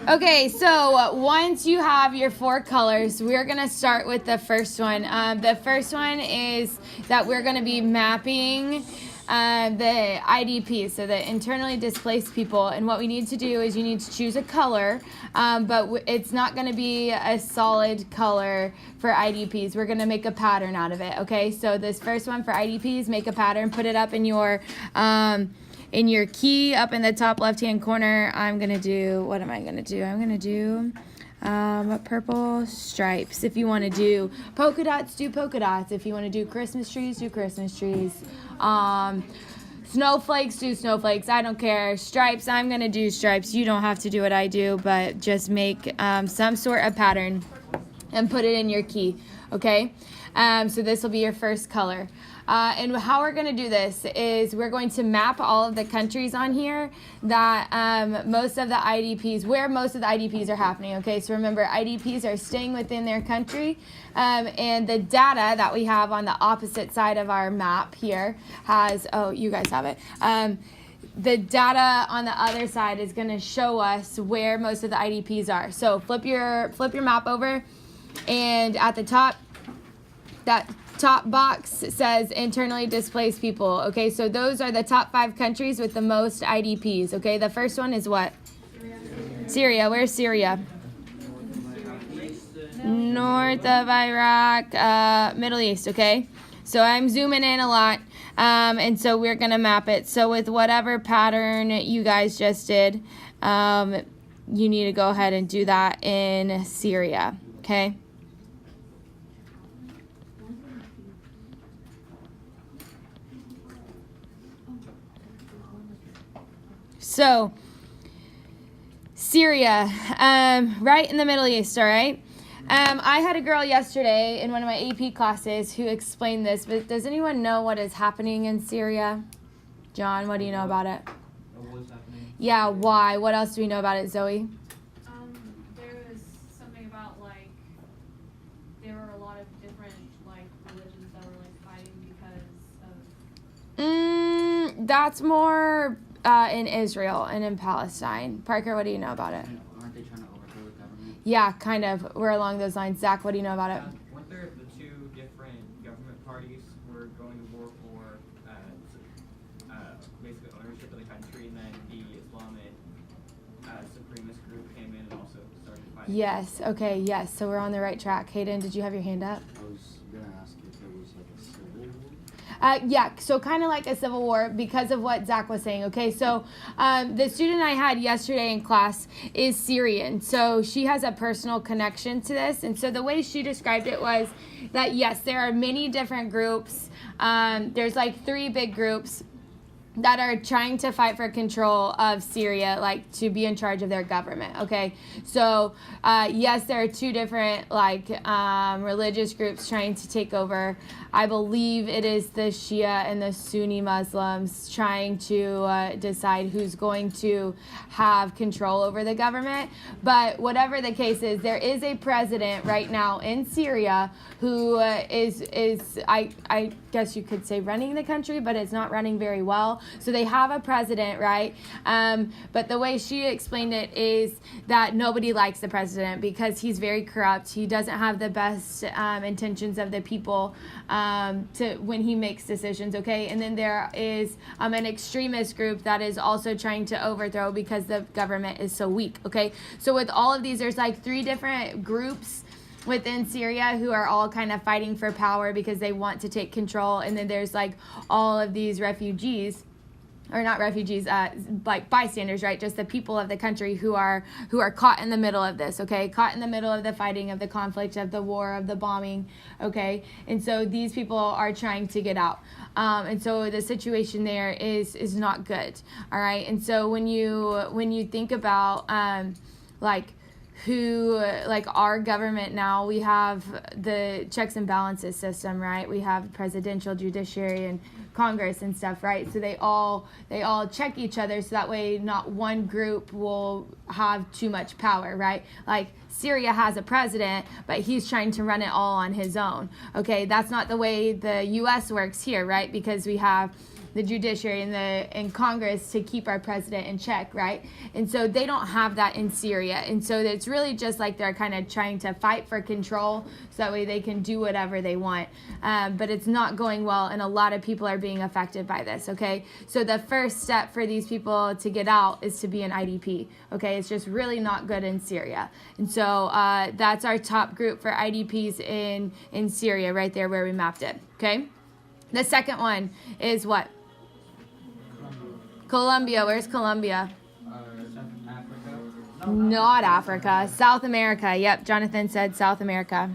Okay, so once you have your 4 colors, we're going to start with the first one. The first one is that we're going to be mapping the IDPs, so the internally displaced people. And what we need to do is you need to choose a color, but it's not going to be a solid color for IDPs. We're going to make a pattern out of it, okay? So this first one for IDPs, make a pattern, put it up in your key up in the top left-hand corner. I'm going to do, what am I going to do? I'm going to do purple stripes. If you want to do polka dots, do polka dots. If you want to do Christmas trees, do Christmas trees. Snowflakes, do snowflakes. I don't care. Stripes, I'm going to do stripes. You don't have to do what I do, but just make some sort of pattern and put it in your key, okay? So this will be your first color. And how we're going to do this is we're going to map all of the countries on here that most of the IDPs, where most of the IDPs are happening, okay? So remember, IDPs are staying within their country, and the data that we have on the opposite side of our map here has, oh, you guys have it. The data on the other side is going to show us where most of the IDPs are. So flip your map over, and at the top, that top box says internally displaced people. Okay, so those are the top 5 countries with the most IDPs. Okay, the first one is what? Syria. Where's Syria? North of Iraq, Middle East. Okay, so I'm zooming in a lot, and so we're gonna map it. So with whatever pattern you guys just did, you need to go ahead and do that in Syria. Okay. So, Syria, right in the Middle East, all right? I had a girl yesterday in one of my AP classes who explained this, but does anyone know what is happening in Syria? John, what do you know about it? What's happening? Yeah, why? What else do we know about it, Zoe? There was something about, like, there were a lot of different, like, religions that were, like, fighting because of... That's more... in Israel and in Palestine. Parker, what do you know about it? Aren't they trying to overthrow the government? Yeah, kind of. We're along those lines. Zach, what do you know about it? Weren't there the 2 different government parties were going to war for basically ownership of the country, and then the Islamic supremacist group came in and also started fighting? Yes. Okay. Yes. So we're on the right track. Hayden, did you have your hand up? I was going to ask if it was like a civil war. Yeah, so kind of like a civil war because of what Zach was saying. Okay, so the student I had yesterday in class is Syrian, so she has a personal connection to this. And so the way she described it was that, yes, there are many different groups. There's like 3 big groups that are trying to fight for control of Syria, like to be in charge of their government, okay? So, yes, there are 2 different, like, religious groups trying to take over. I believe it is the Shia and the Sunni Muslims trying to decide who's going to have control over the government. But whatever the case is, there is a president right now in Syria who is I guess you could say running the country, but it's not running very well. So they have a president, right? But the way she explained it is that nobody likes the president because he's very corrupt. He doesn't have the best intentions of the people to when he makes decisions, okay? And then there is an extremist group that is also trying to overthrow because the government is so weak, okay? So with all of these, there's like 3 different groups within Syria who are all kind of fighting for power because they want to take control. And then there's like all of these refugees, or not refugees, like bystanders, right? Just the people of the country who are caught in the middle of this, okay? Caught in the middle of the fighting, of the conflict, of the war, of the bombing, okay? And so these people are trying to get out. And so the situation there is not good, all right? And so when you think about like our government now, we have the checks and balances system, right? We have presidential, judiciary, and Congress and stuff, right? So they all check each other, so that way not one group will have too much power, right? Like Syria has a president, but he's trying to run it all on his own. Okay, that's not the way the U.S. works here, right? Because we have the judiciary and Congress to keep our president in check, right? And so they don't have that in Syria. And so it's really just like they're kind of trying to fight for control so that way they can do whatever they want. But it's not going well, and a lot of people are being affected by this, okay? So the first step for these people to get out is to be an IDP, okay? It's just really not good in Syria. And so that's our top group for IDPs in Syria, right there where we mapped it, okay? The second one is what? Colombia. Where's Colombia? Africa? Not Africa. South America. Yep, Jonathan said South America.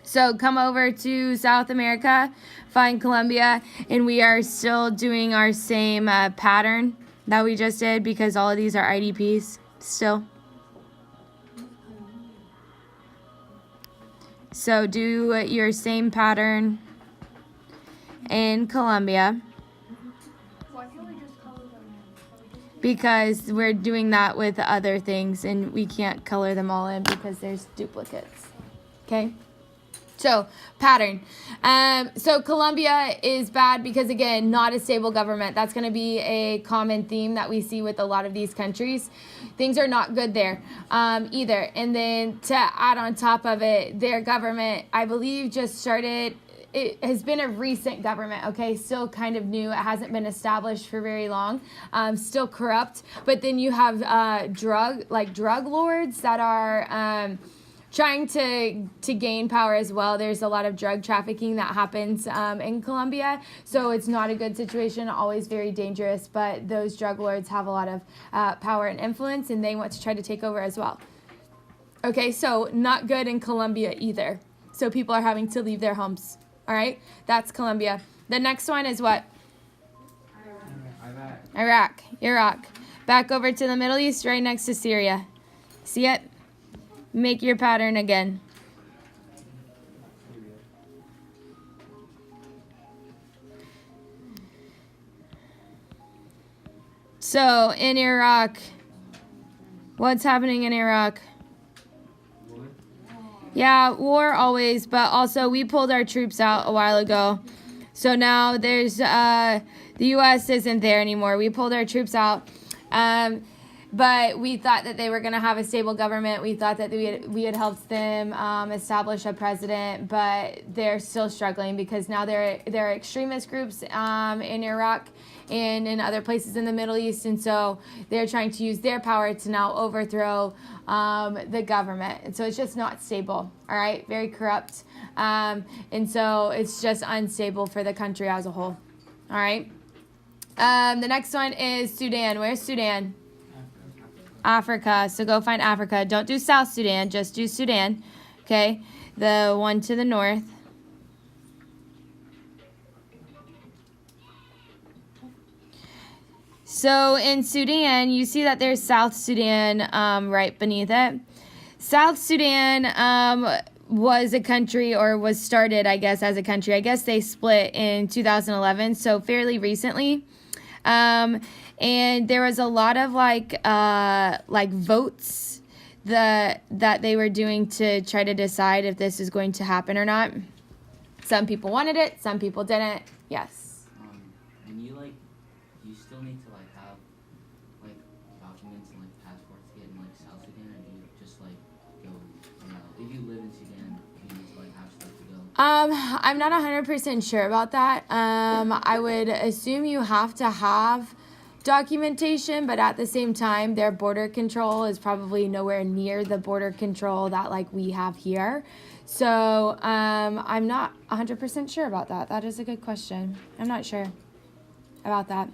So come over to South America, find Colombia, and we are still doing our same pattern that we just did because all of these are IDPs still. So do your same pattern in Colombia. Why can't we just color them in? Because we're doing that with other things and we can't color them all in because there's duplicates. Okay? So, pattern. So Colombia is bad because, again, not a stable government. That's going to be a common theme that we see with a lot of these countries. Things are not good there either. And then to add on top of it, their government, I believe, just started. It has been a recent government, okay, still kind of new. It hasn't been established for very long, still corrupt. But then you have drug lords that are trying to gain power as well. There's a lot of drug trafficking that happens in Colombia, so it's not a good situation, always very dangerous, but those drug lords have a lot of power and influence, and they want to try to take over as well. Okay, so not good in Colombia either. So people are having to leave their homes. All right, that's Colombia. The next one is what? Iraq. Back over to the Middle East, right next to Syria. See it? Make your pattern again. So in Iraq, what's happening in Iraq? Yeah, war always, but also we pulled our troops out a while ago. So now there's, the U.S. isn't there anymore. We pulled our troops out. But we thought that they were going to have a stable government. We thought that we had helped them establish a president, but they're still struggling because now there are extremist groups in Iraq and in other places in the Middle East, and so they're trying to use their power to now overthrow the government. And so it's just not stable, all right? Very corrupt. And so it's just unstable for the country as a whole, all right? The next one is Sudan. Where's Sudan? Africa. So go find Africa. Don't do South Sudan, just do Sudan. Okay? The one to the north. So in Sudan, you see that there's South Sudan right beneath it. South Sudan was a country, or was started, I guess, as a country. I guess they split in 2011, so fairly recently. And there was a lot of like votes that they were doing to try to decide if this is going to happen or not. Some people wanted it, some people didn't. Yes. And you still need to have documents and passports to get in South Sudan, or do you just go, if you live in Sudan, you need to have stuff to go? I'm not 100% sure about that. I would assume you have to have documentation, but at the same time, their border control is probably nowhere near the border control that we have here. So I'm not 100% sure about that. That is a good question. I'm not sure about that.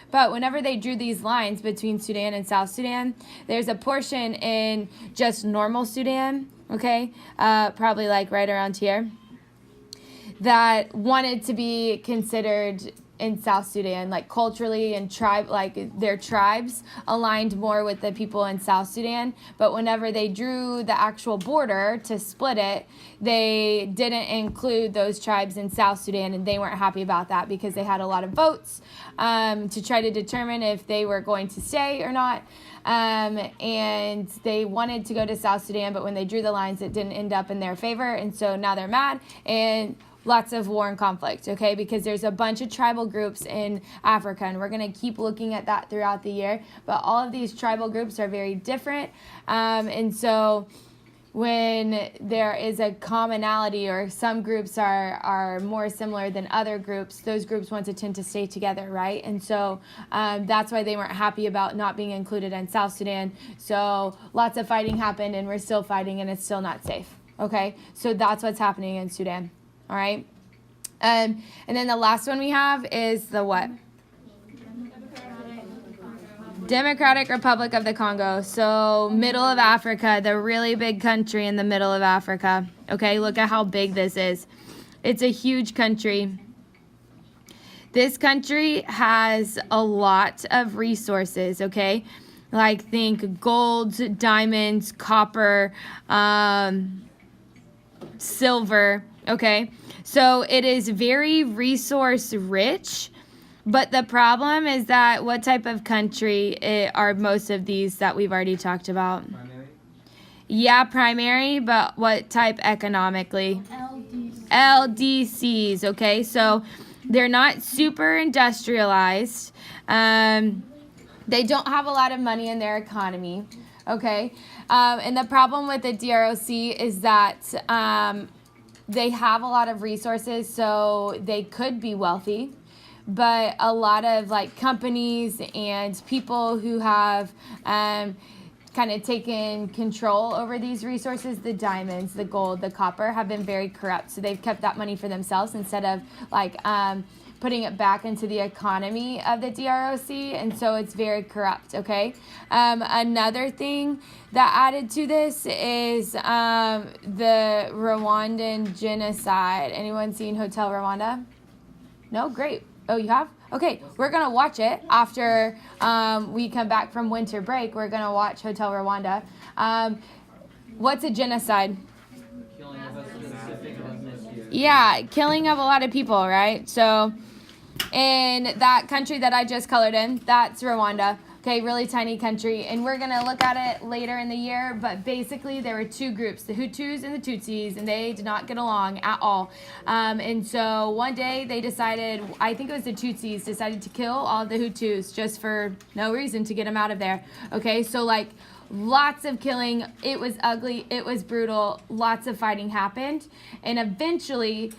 But whenever they drew these lines between Sudan and South Sudan, there's a portion in just normal Sudan, okay, probably right around here, that wanted to be considered in South Sudan, culturally and their tribes aligned more with the people in South Sudan. But whenever they drew the actual border to split it, they didn't include those tribes in South Sudan, and they weren't happy about that because they had a lot of votes to try to determine if they were going to stay or not. And they wanted to go to South Sudan, but when they drew the lines, it didn't end up in their favor, and so now they're mad and lots of war and conflict, okay? Because there's a bunch of tribal groups in Africa, and we're going to keep looking at that throughout the year. But all of these tribal groups are very different, and so when there is a commonality, or some groups are more similar than other groups, those groups want to tend to stay together, right? And so that's why they weren't happy about not being included in South Sudan. So lots of fighting happened, and we're still fighting, and it's still not safe, okay? So that's what's happening in Sudan, all right? And then the last one we have is the what? Democratic Republic of the Congo. So middle of Africa, the really big country in the middle of Africa. Okay, look at how big this is. It's a huge country. This country has a lot of resources, okay? Like think gold, diamonds, copper, silver, okay? So it is very resource rich. But the problem is that what type of country are most of these that we've already talked about? Primary? Yeah, primary, but what type economically? LDCs, okay? So they're not super industrialized. They don't have a lot of money in their economy, okay? And the problem with the DROC is that they have a lot of resources, so they could be wealthy. But a lot of like companies and people who have kind of taken control over these resources, the diamonds, the gold, the copper, have been very corrupt. So they've kept that money for themselves instead of like putting it back into the economy of the DROC. And so it's very corrupt, okay? Another thing that added to this is the Rwandan genocide. Anyone seen Hotel Rwanda? No? Great. Oh, you have? Okay, we're going to watch it after we come back from winter break. We're going to watch Hotel Rwanda. What's a genocide? Killing of a specific ethnicity. Yeah, killing of a lot of people, right? So in that country that I just colored in, that's Rwanda. Okay, really tiny country, and we're going to look at it later in the year, but basically there were two groups, the Hutus and the Tutsis, and they did not get along at all. And so one day they decided, I think it was the Tutsis, decided to kill all the Hutus just for no reason, to get them out of there. Okay, so like lots of killing, it was ugly, it was brutal, lots of fighting happened, and eventually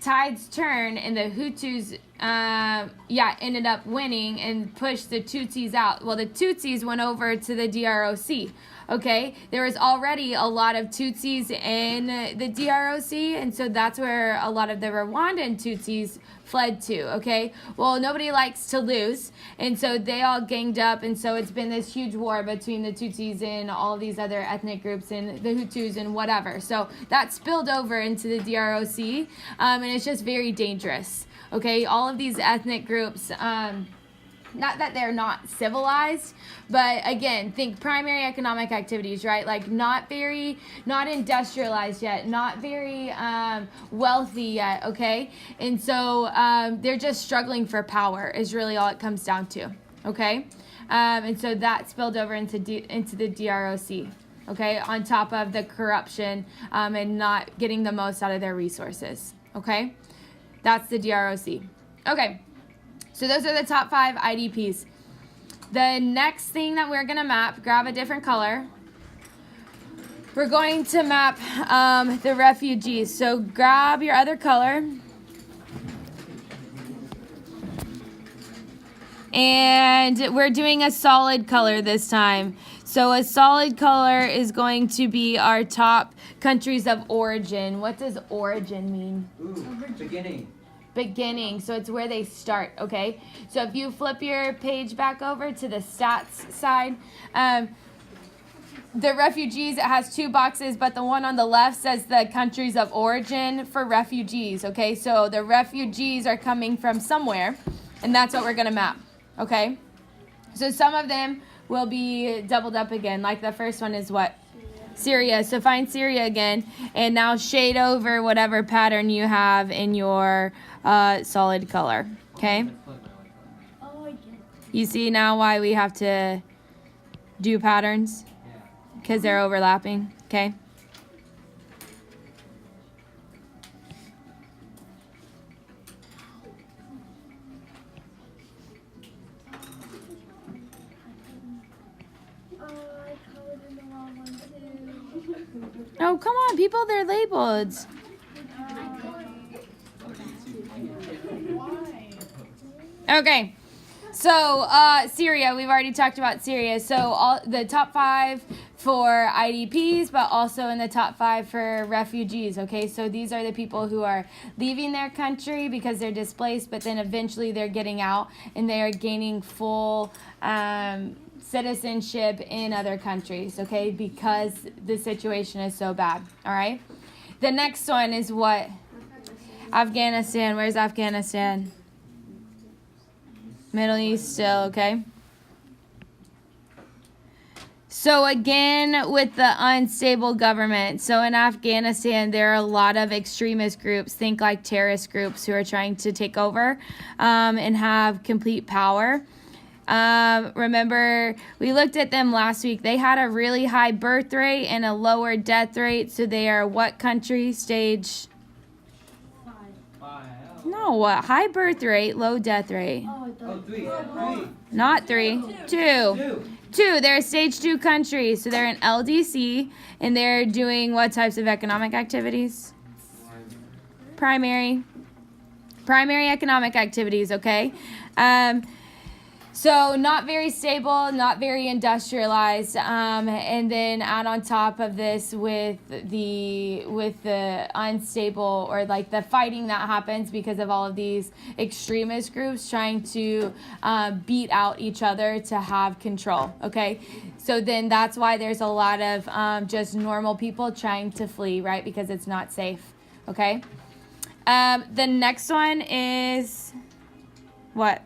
tides turn and the Hutus ended up winning and pushed the Tutsis out. Well, the Tutsis went over to the DROC. Okay, there was already a lot of Tutsis in the DROC, and so that's where a lot of the Rwandan Tutsis fled to. Okay, well, nobody likes to lose, and so they all ganged up, and so it's been this huge war between the Tutsis and all these other ethnic groups and the Hutus and whatever. So that spilled over into the DROC, and it's just very dangerous. Okay, all of these ethnic groups, not that they're not civilized, but again, think primary economic activities, right? Like not industrialized yet, not very wealthy yet, okay? And so they're just struggling for power is really all it comes down to, okay? And so that spilled over into the DROC, okay? On top of the corruption and not getting the most out of their resources, okay? That's the DROC. Okay. So those are the top 5 IDPs. The next thing that we're going to map, grab a different color. We're going to map the refugees. So grab your other color. And we're doing a solid color this time. So a solid color is going to be our top countries of origin. What does origin mean? Beginning, so it's where they start, okay? So if you flip your page back over to the stats side, the refugees, it has 2 boxes, but the one on the left says the countries of origin for refugees, okay? So the refugees are coming from somewhere, and that's what we're gonna map, okay? So some of them will be doubled up again, like the first one is what? Syria. So find Syria again, and now shade over whatever pattern you have in your solid color, okay? You see now why we have to do patterns? Because they're overlapping, okay? Oh, come on, people, they're labeled. Okay. So, Syria, we've already talked about Syria. So, all the top 5 for IDPs, but also in the top 5 for refugees, okay? So, these are the people who are leaving their country because they're displaced, but then eventually they're getting out and they are gaining full citizenship in other countries, okay? Because the situation is so bad, all right? The next one is what? Afghanistan. Where's Afghanistan? Middle East still, okay? So again, with the unstable government, so in Afghanistan, there are a lot of extremist groups, think like terrorist groups who are trying to take over and have complete power. Remember, we looked at them last week. They had a really high birth rate and a lower death rate. So they are what country? Stage? No, high birth rate, low death rate. Oh, three. Not 3, 2. 2, they're a stage 2 country. So they're in LDC and they're doing what types of economic activities? Primary economic activities, okay? So not very stable, not very industrialized, and then add on top of this with the unstable or like the fighting that happens because of all of these extremist groups trying to beat out each other to have control. Okay, so then that's why there's a lot of just normal people trying to flee, right? Because it's not safe. Okay, the next one is what?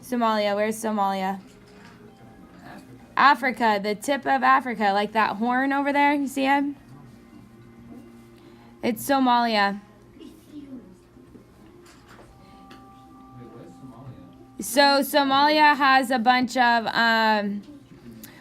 Somalia. Where's Somalia? Africa, the tip of Africa, like that horn over there. You see it? It's Somalia. So Somalia has a bunch of,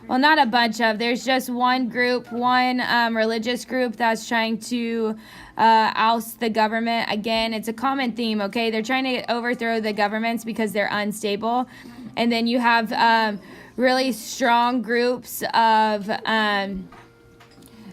well, not a bunch of, there's just one group, one religious group that's trying to oust the government. Again, it's a common theme, okay? They're trying to overthrow the governments because they're unstable. And then you have really strong groups of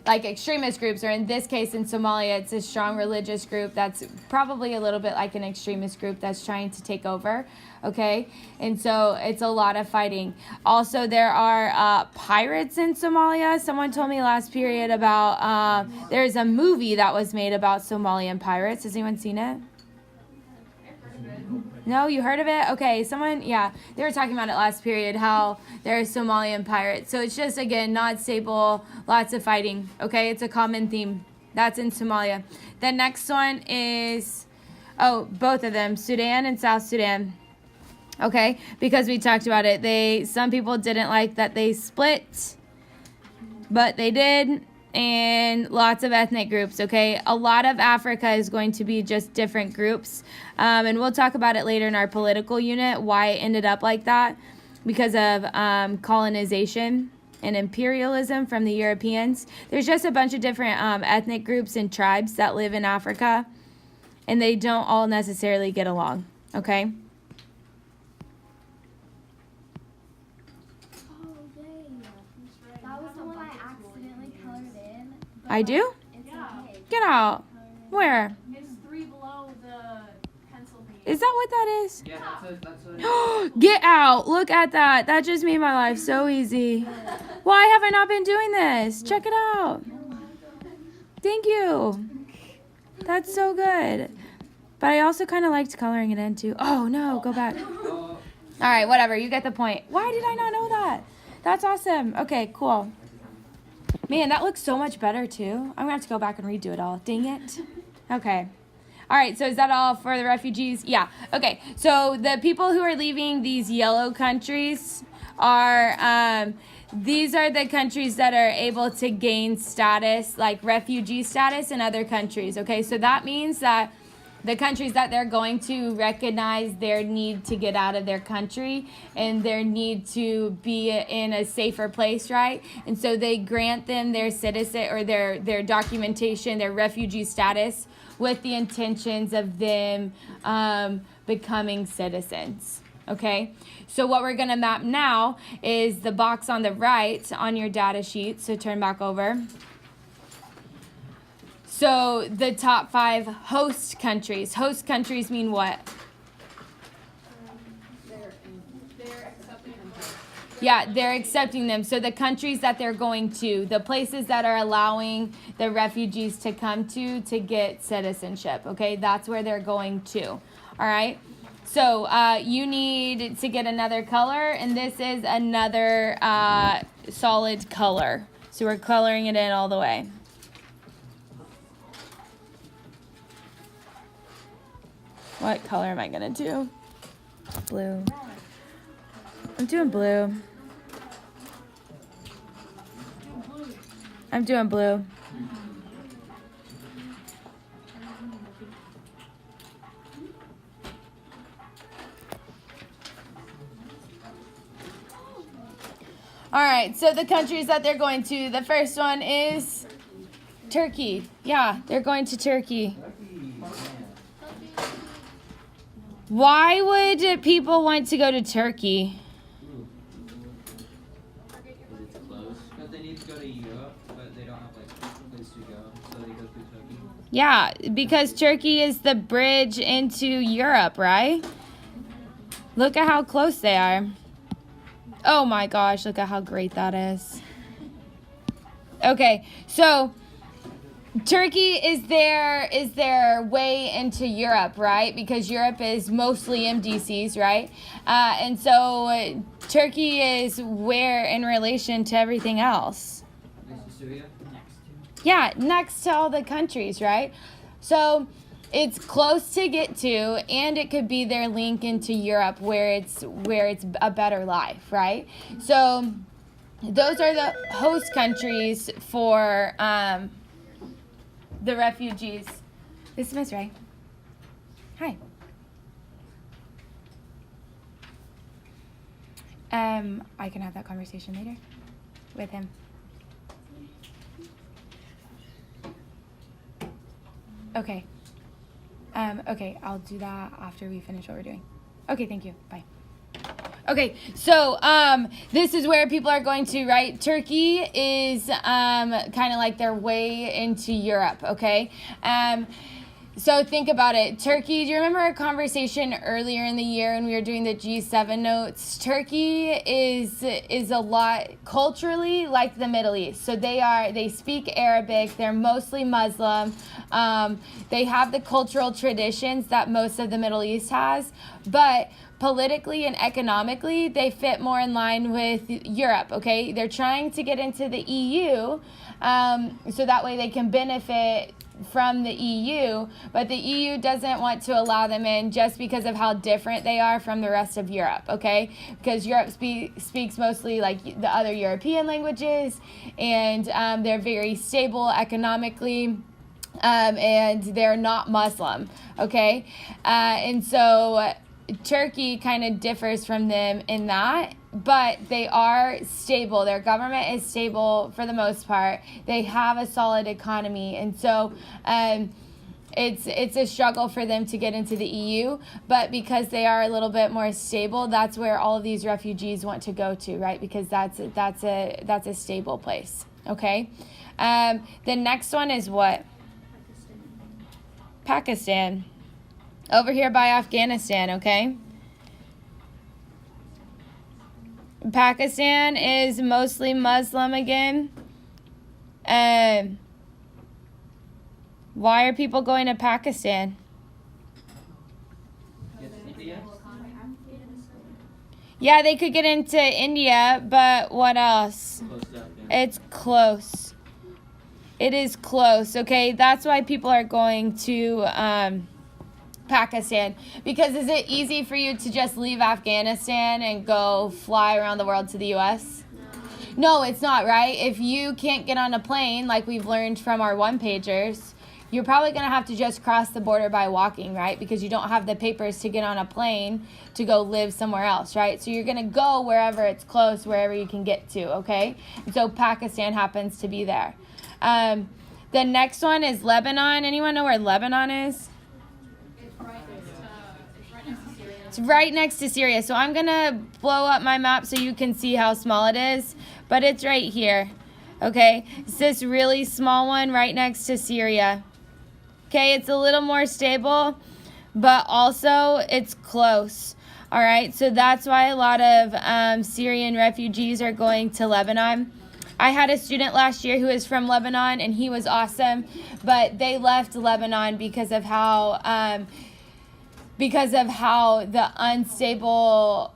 like extremist groups, or in this case in Somalia, it's a strong religious group that's probably a little bit like an extremist group that's trying to take over, okay? And so it's a lot of fighting. Also, there are pirates in Somalia. Someone told me last period about, there's a movie that was made about Somalian pirates. Has anyone seen it? No, you heard of it? Okay, someone, yeah, they were talking about it last period, how there are Somalian pirates. So it's just, again, not stable, lots of fighting, okay? It's a common theme. That's in Somalia. The next one is, oh, both of them, Sudan and South Sudan, okay? Because we talked about it. Some people didn't like that they split, but they did. And lots of ethnic groups, okay? A lot of Africa is going to be just different groups. And we'll talk about it later in our political unit, why it ended up like that, because of colonization and imperialism from the Europeans. There's just a bunch of different ethnic groups and tribes that live in Africa, and they don't all necessarily get along, okay? I do? Yeah. Get out. Where? It's 3 below the pencil thing. Is that what that is? Yeah, that's what Get out. Look at that. That just made my life so easy. Why have I not been doing this? Check it out. Thank you. That's so good. But I also kind of liked coloring it in too. Oh, no. Go back. All right, whatever. You get the point. Why did I not know that? That's awesome. Okay, cool. Man, that looks so much better too. I'm gonna have to go back and redo it all. Dang it. Okay. All right, so is that all for the refugees? Yeah. Okay, so the people who are leaving these yellow countries are, these are the countries that are able to gain status, like refugee status in other countries. Okay, so that means that the countries that they're going to recognize their need to get out of their country and their need to be in a safer place, right? And so they grant them their citizen or their documentation, their refugee status, with the intentions of them becoming citizens. Okay, so what we're gonna map now is the box on the right on your data sheet. So turn back over. So the top 5 host countries. Host countries mean what? They're accepting them. Yeah, they're accepting them. So the countries that they're going to, the places that are allowing the refugees to come to get citizenship. Okay, that's where they're going to. All right. So you need to get another color, and this is another solid color. So we're coloring it in all the way. What color am I gonna do? Blue. I'm doing blue. I'm doing blue. All right, so the countries that they're going to, the first one is Turkey. Yeah, they're going to Turkey. Why would people want to go to Turkey? Because it's close. Because they need to go to Europe, but they don't have like a place to go, so they go through Turkey. Yeah, because Turkey is the bridge into Europe, right? Look at how close they are. Oh my gosh, look at how great that is. Okay, so Turkey is their way into Europe, right? Because Europe is mostly MDCs, right? And so Turkey is where in relation to everything else? Next to Syria? Next to. Yeah, next to all the countries, right? So it's close to get to, and it could be their link into Europe where it's a better life, right? So those are the host countries for the refugees. This is Miss Ray. Hi. I can have that conversation later with him. Okay. Okay, I'll do that after we finish what we're doing. Okay, thank you. Bye. Okay, so this is where people are going to, right? Turkey is kind of like their way into Europe, okay? So think about it. Turkey, do you remember our conversation earlier in the year when we were doing the G7 notes? Turkey is a lot culturally like the Middle East. So they speak Arabic, they're mostly Muslim. They have the cultural traditions that most of the Middle East has, but politically and economically, they fit more in line with Europe, okay? They're trying to get into the EU, so that way they can benefit from the EU, but the EU doesn't want to allow them in just because of how different they are from the rest of Europe, okay? Because Europe speaks mostly like the other European languages, and they're very stable economically, and they're not Muslim, okay? And so Turkey kind of differs from them in that, but they are stable. Their government is stable for the most part. They have a solid economy, and so it's a struggle for them to get into the EU. But because they are a little bit more stable, that's where all of these refugees want to go to, right? Because that's a stable place. Okay. The next one is what? Pakistan. Over here by Afghanistan, okay? Pakistan is mostly Muslim again. Why are people going to Pakistan? Yeah, they could get into India, but what else? It's close. It is close, okay? That's why people are going to Pakistan. Because is it easy for you to just leave Afghanistan and go fly around the world to the U.S.? No, it's not, right? If you can't get on a plane, like we've learned from our one-pagers, you're probably going to have to just cross the border by walking, right? Because you don't have the papers to get on a plane to go live somewhere else, right? So you're going to go wherever it's close, wherever you can get to, okay? And so Pakistan happens to be there. The next one is Lebanon. Anyone know where Lebanon is? It's right next to Syria. So I'm going to blow up my map so you can see how small it is. But it's right here. Okay? It's this really small one right next to Syria. Okay, it's a little more stable, but also it's close. All right, so that's why a lot of Syrian refugees are going to Lebanon. I had a student last year who is from Lebanon, and he was awesome, but they left Lebanon because of how the unstable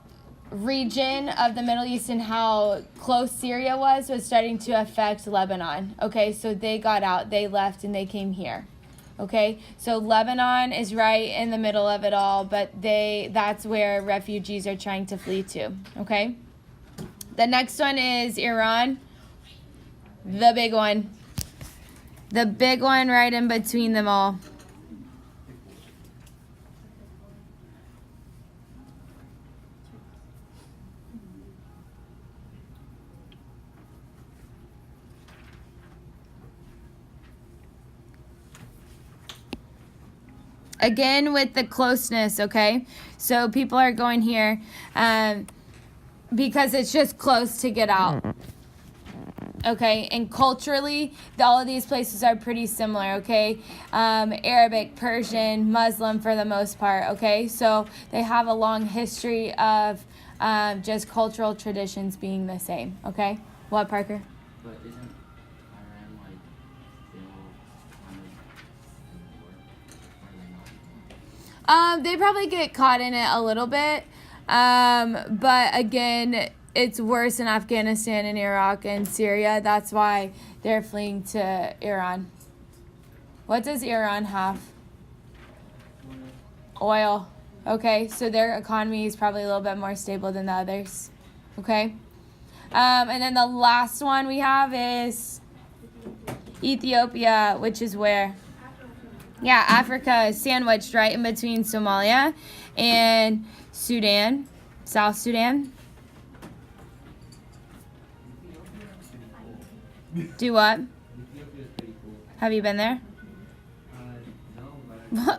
region of the Middle East and how close Syria was starting to affect Lebanon. Okay, so they got out, they left, and they came here. Okay, so Lebanon is right in the middle of it all, but that's where refugees are trying to flee to. Okay, the next one is Iran. The big one. The big one right in between them all. Again, with the closeness, okay? So people are going here because it's just close to get out. Okay, and culturally, all of these places are pretty similar, okay? Arabic, Persian, Muslim for the most part, okay? So they have a long history of just cultural traditions being the same, okay? What, Parker? But isn't Iran like still kind of in the war? Or are they not? They probably get caught in it a little bit, but again, it's worse in Afghanistan and Iraq and Syria. That's why they're fleeing to Iran. What does Iran have? Oil. Okay, so their economy is probably a little bit more stable than the others. Okay, and then the last one we have is Ethiopia, which is where? Yeah, Africa is sandwiched right in between Somalia and Sudan, South Sudan. Do what? Have you been there? No,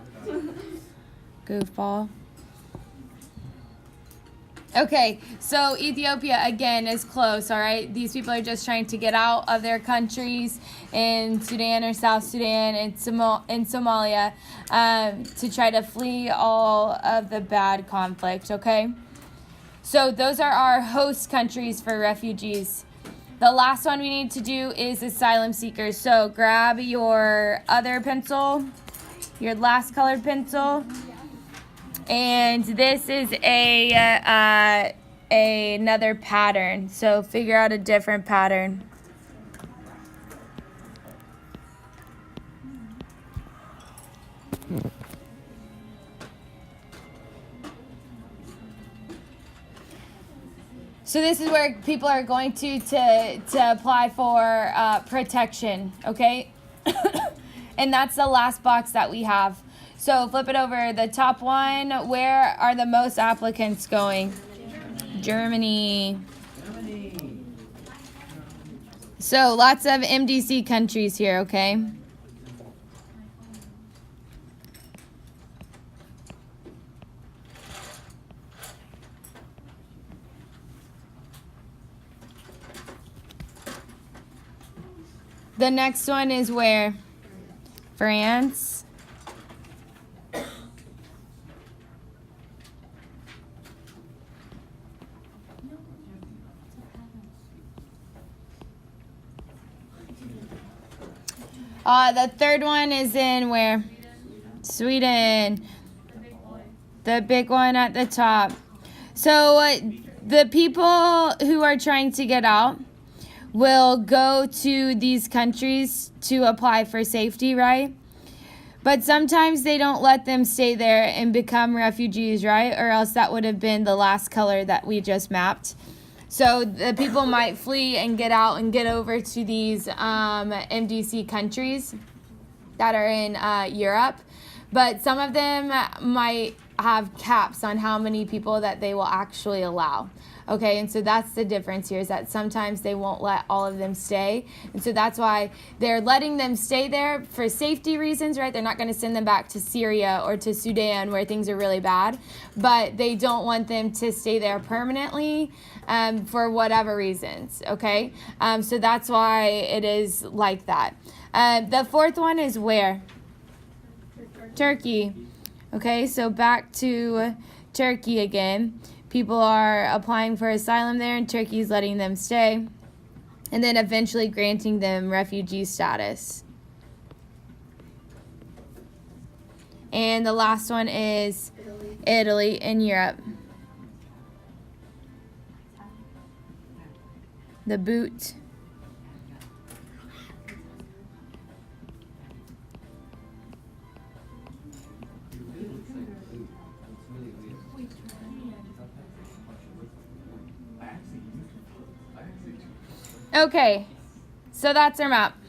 Goofball. Okay, so Ethiopia again is close, all right? These people are just trying to get out of their countries in Sudan or South Sudan and in Somalia to try to flee all of the bad conflict, okay? So those are our host countries for refugees. The last one we need to do is asylum seekers. So grab your other pencil, your last colored pencil, and this is another pattern. So figure out a different pattern. So this is where people are going to apply for protection, okay? And that's the last box that we have. So flip it over. The top one, where are the most applicants going? Germany. So lots of MDC countries here, okay? The next one is where? France. The third one is in where? Sweden. The big one at the top. So the people who are trying to get out will go to these countries to apply for safety, right? But sometimes they don't let them stay there and become refugees, right? Or else that would have been the last color that we just mapped. So the people might flee and get out and get over to these MDC countries that are in Europe. But some of them might have caps on how many people that they will actually allow. Okay, and so that's the difference here, is that sometimes they won't let all of them stay. And so that's why they're letting them stay there for safety reasons, right? They're not going to send them back to Syria or to Sudan where things are really bad. But they don't want them to stay there permanently for whatever reasons, okay? So that's why it is like that. The fourth one is where? Turkey. Okay, so back to Turkey again. People are applying for asylum there, and Turkey's letting them stay, and then eventually granting them refugee status. And the last one is Italy in Europe. The boot. Okay, so that's our map.